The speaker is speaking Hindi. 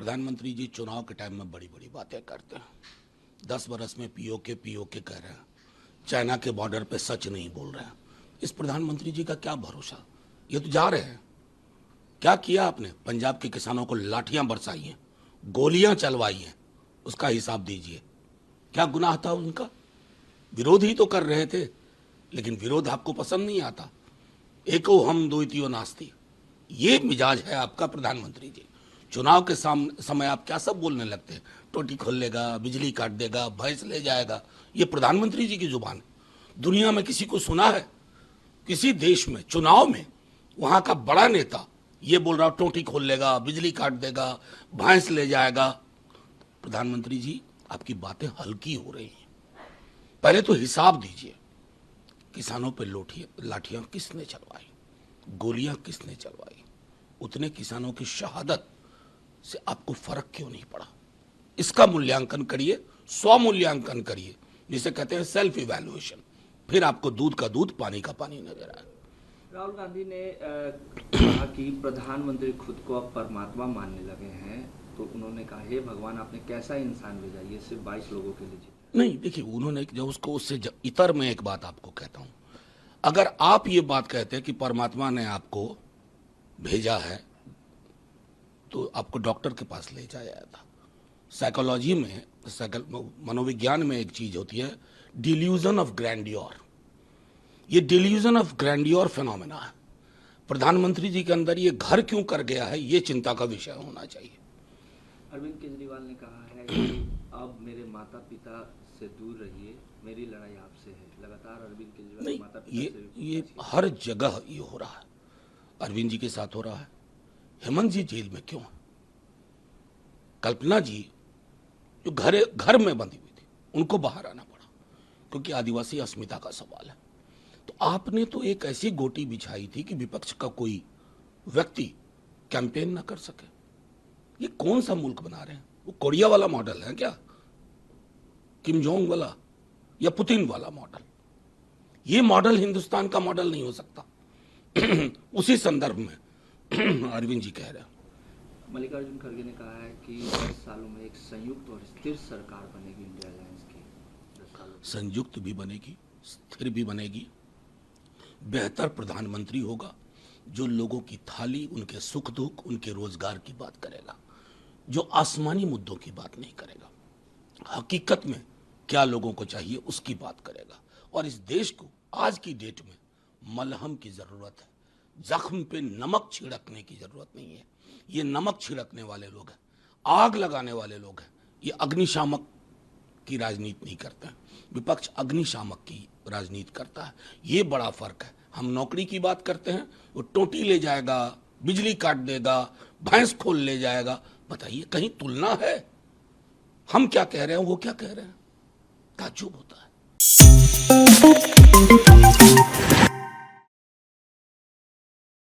प्रधानमंत्री जी चुनाव के टाइम में बड़ी बड़ी बातें करते हैं। 10 बरस में पीओके कह रहे हैं, चाइना के बॉर्डर पे सच नहीं बोल रहे हैं। इस प्रधानमंत्री जी का क्या भरोसा? ये तो जा रहे हैं। क्या किया आपने? पंजाब के किसानों को लाठियां बरसाई हैं, गोलियां चलवाई हैं, उसका हिसाब दीजिए। क्या गुनाह था उनका? विरोध ही तो कर रहे थे, लेकिन विरोध आपको पसंद नहीं आता। एको हम द्वितीयो नास्ति, ये मिजाज है आपका प्रधानमंत्री जी। चुनाव के समय आप क्या सब बोलने लगते हैं? टोटी खोल लेगा, बिजली काट देगा, भैंस ले जाएगा। ये प्रधानमंत्री जी की जुबान है। दुनिया में किसी को सुना है? किसी देश में चुनाव में वहां का बड़ा नेता ये बोल रहा टोटी खोल लेगा, बिजली काट देगा, भैंस ले जाएगा? प्रधानमंत्री जी आपकी बातें हल्की हो रही हैं। पहले तो हिसाब दीजिए, किसानों पे लाठियां किसने चलवाई, गोलियां किसने चलवाई? उतने किसानों की शहादत से आपको फर्क क्यों नहीं पड़ा? इसका मूल्यांकन करिए, स्व मूल्यांकन करिए, जिसे कहते हैं सेल्फ इवैल्यूएशन। फिर आपको दूध का दूध, पानी का पानी नजर आए। राहुल गांधी ने कहा कि प्रधानमंत्री खुद को अब परमात्मा मानने लगे हैं, तो उन्होंने कहा हे भगवान आपने कैसा इंसान भेजा, ये सिर्फ 22 लोगों के लिए जीता। नहीं, देखिए उन्होंने जो उसको उससे इतर में एक बात आपको कहता हूं, अगर आप ये बात कहते हैं कि परमात्मा ने आपको भेजा है तो आपको डॉक्टर के पास ले जाया था। साइकोलॉजी में, मनोविज्ञान में एक चीज होती है डिल्यूजन ऑफ ग्रैंडियोर। ये डिल्यूजन ऑफ ग्रैंडियोर फिनोमेना है। प्रधानमंत्री जी के अंदर ये घर क्यों कर गया है, ये चिंता का विषय होना चाहिए। अरविंद केजरीवाल ने कहा है कि अब मेरे माता पिता से दूर रहिए, मेरी लड़ाई आपसे है। लगातार अरविंद केजरीवाल नहीं, माता पिता ये हर जगह ये हो रहा है। अरविंद जी के साथ हो रहा है। हेमंत जी जेल में क्यों है? कल्पना जी जो घर में बंधी हुई थी, उनको बाहर आना पड़ा क्योंकि आदिवासी अस्मिता का सवाल है। तो आपने तो एक ऐसी गोटी बिछाई थी कि विपक्ष का कोई व्यक्ति कैंपेन ना कर सके। ये कौन सा मुल्क बना रहे हैं? वो कोरिया वाला मॉडल है क्या? किम जोंग वाला या पुतिन वाला मॉडल? ये मॉडल हिंदुस्तान का मॉडल नहीं हो सकता। उसी संदर्भ में अरविंद जी कह रहे हैं। मल्लिकार्जुन खड़गे ने कहा है कि 10 सालों में एक संयुक्त और स्थिर सरकार बनेगी इंडिया अलायंस की। 10 सालों संयुक्त भी बनेगी, स्थिर भी बनेगी। बेहतर प्रधानमंत्री होगा जो लोगों की थाली, उनके सुख दुख, उनके रोजगार की बात करेगा, जो आसमानी मुद्दों की बात नहीं करेगा। हकीकत में क्या लोगों को चाहिए उसकी बात करेगा। और इस देश को आज की डेट में मलहम की जरूरत है, जख्म पे नमक छिड़कने की जरूरत नहीं है। ये नमक छिड़कने वाले लोग हैं, आग लगाने वाले लोग हैं। ये अग्निशामक की राजनीति नहीं करते हैं। विपक्ष अग्निशामक की राजनीति करता है। ये बड़ा फर्क है। हम नौकरी की बात करते हैं, वो टोटी ले जाएगा, बिजली काट देगा, भैंस खोल ले जाएगा। बताइए, कहीं तुलना है? हम क्या कह रहे हैं, वो क्या कह रहे हैं? ताज्जुब होता है।